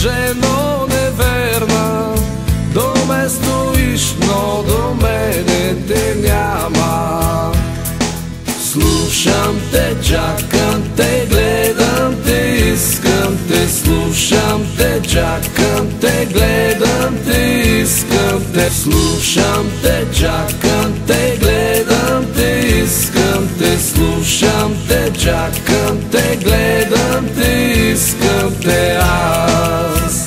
жено неверна, до ме стоиш, но до мене те няма. Слушам те, чакам те, гледам те, искам те. Слушам те, чакам те, гледам те, искам те. Слушам те, чакам те, гледам те, искам те. Слушам те, чакам те, гледам те, искам те аз.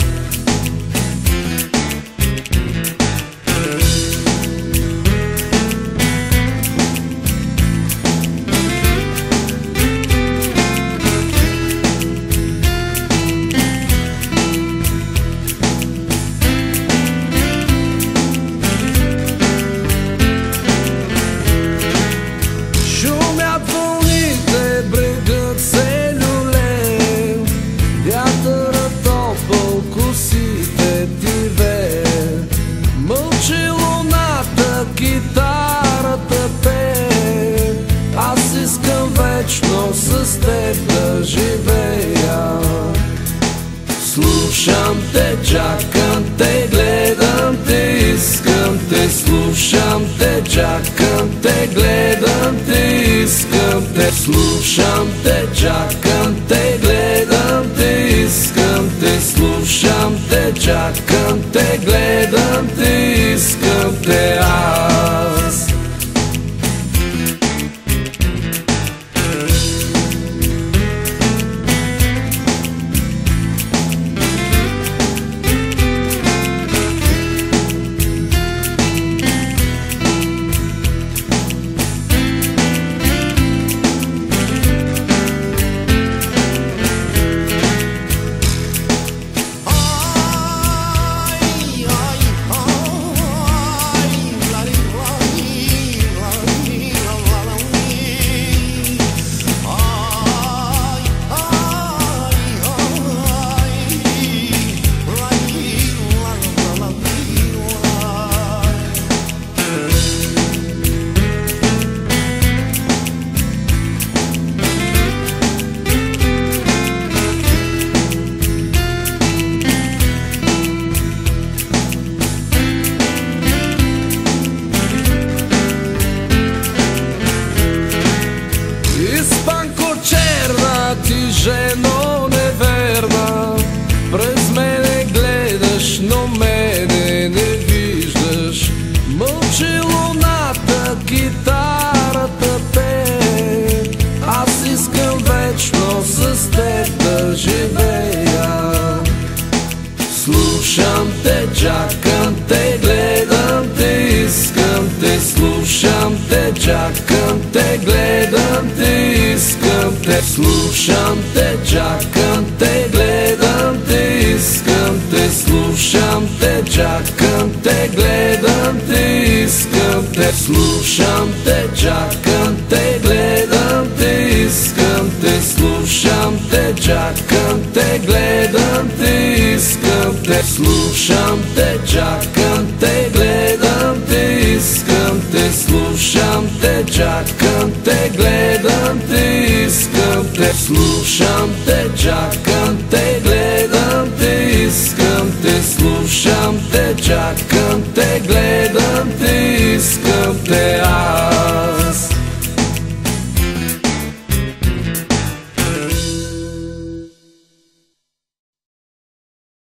Китарата пее, аз искам вечно с теб да живея. Слушам те, чакам те, гледам те, искам те. Слушам те, чакам те, гледам те, искам те. Слушам те, чакам те, гледам те, искам те. Слушам те, чакам те, гледам те, искам те аз. Ти жено неверна, през мене гледаш, но мене не виждаш. Мълчи луната, китарата пее, аз искам вечно с теб да живея. Слушам те, чакам те, гледам те, искам те. Слушам те, чакам те, гледам те, искам те. Слушам те, чакам те, гледам те, искам те. Слушам те, чакам те, гледам те, искам те. Слушам те, чакам те, гледам те, искам те. Слушам те, чакам те, гледам те, искам те. Слушам те, чакам те, гледам те, искам те. Слушам те, чакам те, гледам те, искам те. Слушам